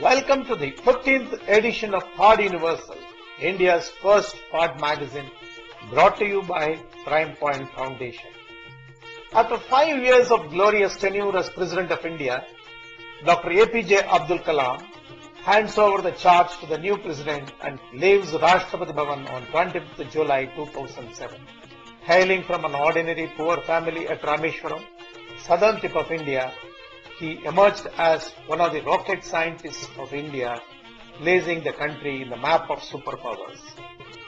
Welcome to the 15th edition of Pod Universal, India's first pod magazine, brought to you by Prime Point Foundation. After 5 years of glorious tenure as President of India, Dr. APJ Abdul Kalam hands over the charge to the new President and leaves Rashtrapathi Bhavan on 20th July 2007. Hailing from an ordinary poor family at Rameshwaram, southern tip of India, he emerged as one of the rocket scientists of India, placing the country in the map of superpowers.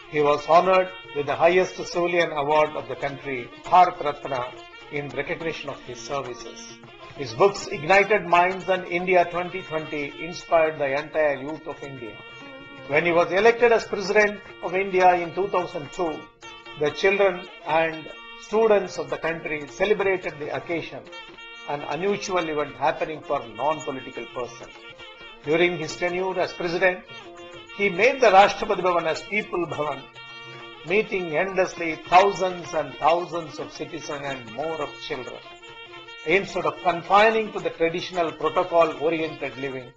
He was honored with the highest civilian award of the country, Bharat Ratna, in recognition of his services. His books ignited minds and India 2020 inspired the entire youth of India. When he was elected as President of India in 2002, the children and students of the country celebrated the occasion, an unusual event happening for a non-political person. During his tenure as President, he made the Rashtrapathi Bhavan as People Bhavan, meeting endlessly thousands and thousands of citizens and more of children. Instead of confining to the traditional protocol-oriented living,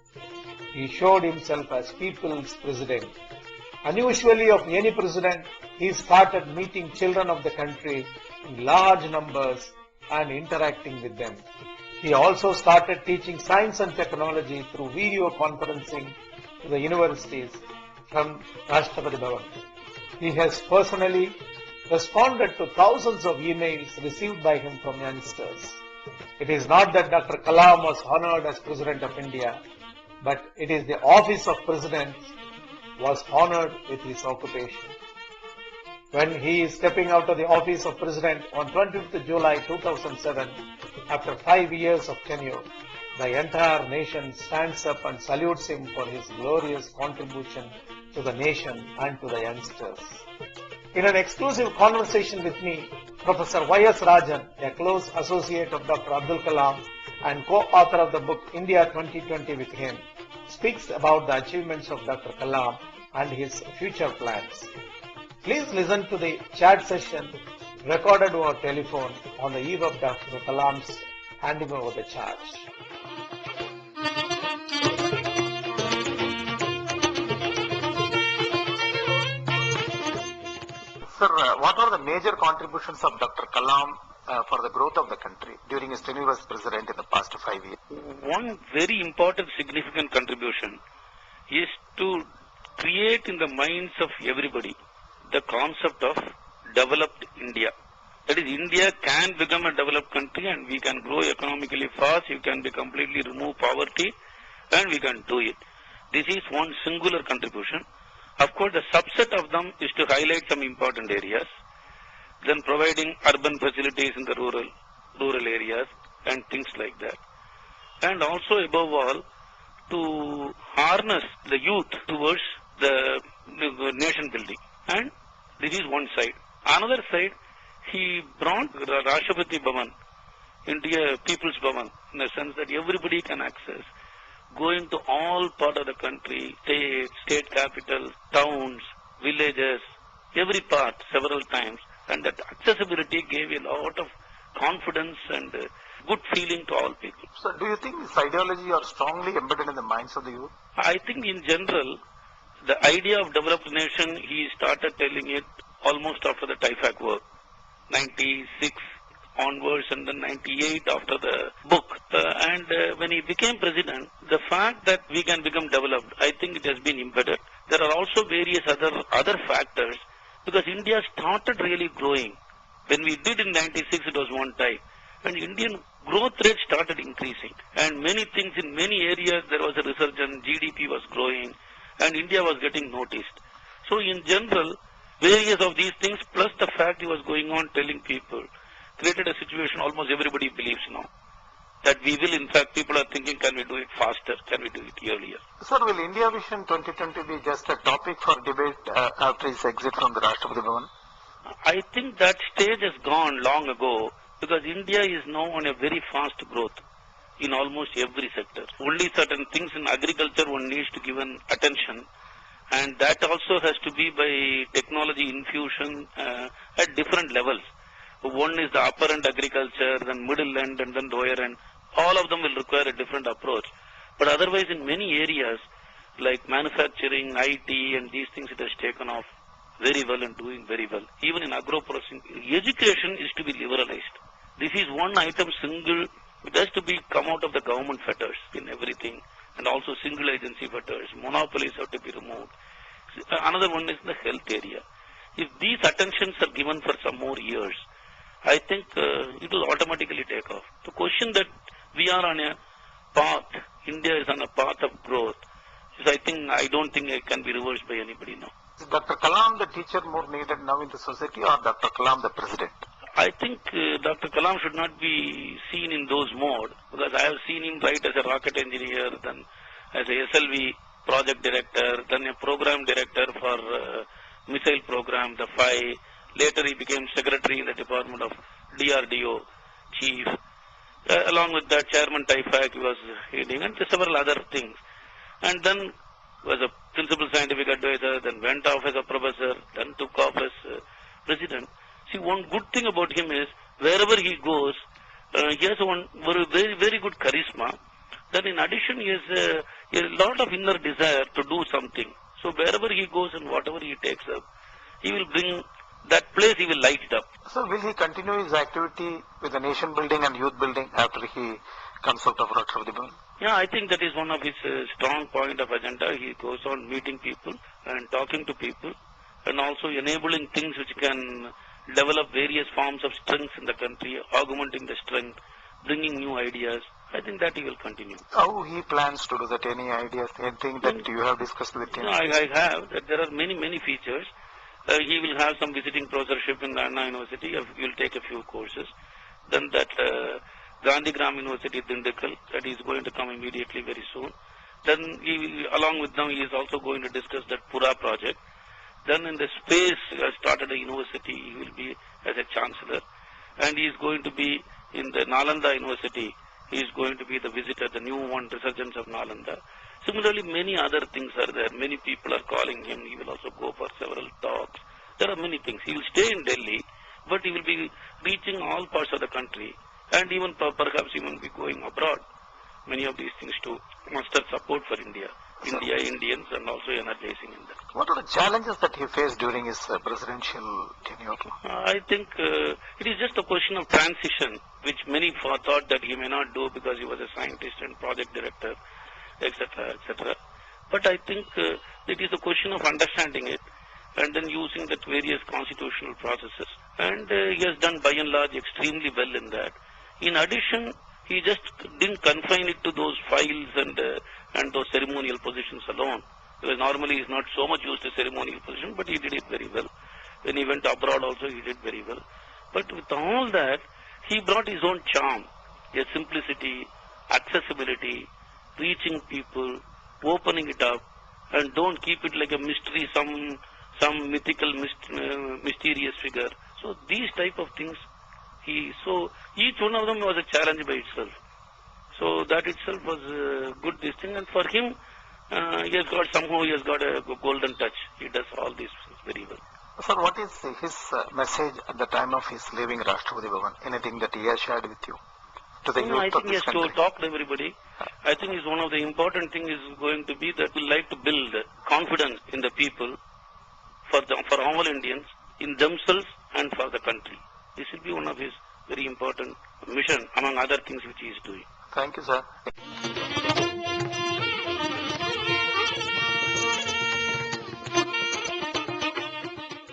he showed himself as People's President. Unusually of any president, he started meeting children of the country in large numbers and interacting with them. He also started teaching science and technology through video conferencing to the universities from Rashtrapathi Bhavan. He has personally responded to thousands of emails received by him from youngsters. It is not that Dr. Kalam was honored as President of India, but it is the office of President was honored with his occupation. When he is stepping out of the office of President on 20th July 2007, after 5 years of tenure, the entire nation stands up and salutes him for his glorious contribution to the nation and to the youngsters. In an exclusive conversation with me, Professor S Rajan, a close associate of Dr. Abdul Kalam and co-author of the book India 2020 with him, speaks about the achievements of Dr. Kalam and his future plans. Please listen to the chat session recorded over telephone on the eve of Dr. Kalam's handing over the charge. Sir, what are the major contributions of Dr. Kalam for the growth of the country during his tenure as President in the past 5 years? One very important significant contribution is to create in the minds of everybody the concept of developed India. That is, India can become a developed country and we can grow economically fast, we can be completely remove poverty and we can do it. This is one singular contribution. Of course, the subset of them is to highlight some important areas, then providing urban facilities in the rural areas and things like that. And also above all, to harness the youth towards the nation building. And this is one side. Another side, he brought Rashtrapathi Bhavan into a People's Bhavan in the sense that everybody can access, going to all part of the country, state capitals, towns, villages, every part several times, and that accessibility gave a lot of confidence and good feeling to all people. So do you think this ideology are strongly embedded in the minds of the youth? I think in general, the idea of developed nation, he started telling it almost after the TIFAC war, 96 onwards and then 98 after the book. When he became president, the fact that we can become developed, I think it has been embedded. There are also various other factors because India started really growing. When we did in 96, it was one type. And Indian growth rate started increasing. And many things in many areas, there was a resurgence, GDP was growing, and India was getting noticed. So in general, various of these things, plus the fact he was going on telling people, created a situation almost everybody believes now. That we will, in fact, people are thinking, can we do it faster? Can we do it earlier? Sir, will India Vision 2020 be just a topic for debate after his exit from the Rashtrapathi Bhavan? I think that stage has gone long ago because India is now on a very fast growth in almost every sector. Only certain things in agriculture one needs to give an attention, and that also has to be by technology infusion at different levels. One is the upper end agriculture, then middle end and then lower end. All of them will require a different approach. But otherwise in many areas, like manufacturing, IT, and these things, it has taken off very well and doing very well. Even in agro-processing, education is to be liberalized. This is one item single, it has to be come out of the government fetters in everything, and also single agency fetters. Monopolies have to be removed. Another one is the health area. If these attentions are given for some more years, I think it will automatically take off. The question that we are on a path, India is on a path of growth, is I don't think it can be reversed by anybody now. Is Dr. Kalam the teacher more needed now in the society, or Dr. Kalam the president? I think Dr. Kalam should not be seen in those mode, because I have seen him right as a rocket engineer, then as a SLV project director, then a program director for missile program, the FI. Later he became secretary in the department of DRDO, chief. Along with that, chairman TIFAC he was heading, and several other things. And then was a principal scientific advisor, then went off as a professor, then took off as president. See, one good thing about him is, wherever he goes, he has one very, very good charisma. Then in addition, he has a lot of inner desire to do something. So wherever he goes and whatever he takes up, he will bring that place, he will light it up. So will he continue his activity with the nation building and youth building after he comes out of Rashtrapathi Bhavan? Yeah, I think that is one of his strong point of agenda. He goes on meeting people and talking to people, and also enabling things which can develop various forms of strengths in the country, augmenting the strength, bringing new ideas. I think that he will continue. How he plans to do that? Any ideas, anything that you have discussed with him? No, I have. That there are many, many features. He will have some visiting professorship in Anna University. He will take a few courses. Then that Gandhigram University, Dindikal, that is going to come immediately very soon. Then he will, along with them, he is also going to discuss that Pura project. Then in the space, he has started a university. He will be as a chancellor. And he is going to be in the Nalanda University. He is going to be the visitor, the new one, resurgence of Nalanda. Similarly, many other things are there. Many people are calling him. He will also go for several talks. There are many things. He will stay in Delhi, but he will be reaching all parts of the country, and even perhaps even be going abroad. Many of these things to muster support for India, Indians, and also energizing in them. What are the challenges that he faced during his presidential tenure? I think it is just a question of transition, which many thought that he may not do because he was a scientist and project director, etc., etc. But I think it is a question of understanding it and then using that various constitutional processes. And he has done by and large extremely well in that. In addition, he just didn't confine it to those files and those ceremonial positions alone. Because normally he is not so much used to ceremonial position, but he did it very well. When he went abroad also, he did very well. But with all that, he brought his own charm, a simplicity, accessibility, reaching people, opening it up, and don't keep it like a mystery, some mythical, mysterious figure. So these type of things, so each one of them was a challenge by itself. So that itself was a good thing, and for him, he has got a golden touch. He does all these very well. Sir, what is his message at the time of his leaving Rashtrapathi Bhavan? Anything that he has shared with you? To the youth I think he has country? to talk to everybody. I think one of the important things is going to be that we like to build confidence in the people, for all Indians, in themselves and for the country. This will be one of his very important mission, among other things which he is doing. Thank you, sir.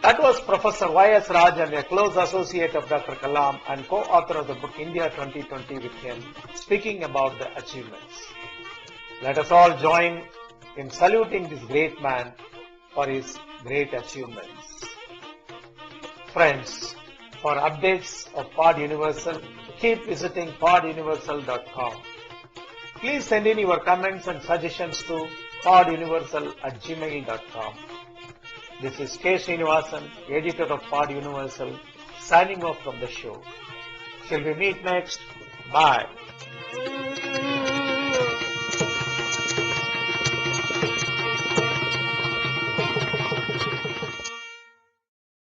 That was Professor S Rajan, a close associate of Dr. Kalam and co-author of the book India 2020 with him, speaking about the achievements. Let us all join in saluting this great man for his great achievements. Friends, for updates of Pod Universal, keep visiting poduniversal.com. Please send in your comments and suggestions to poduniversal@gmail.com. This is K. Srinivasan, editor of Pod Universal, signing off from the show. Till we meet next, bye.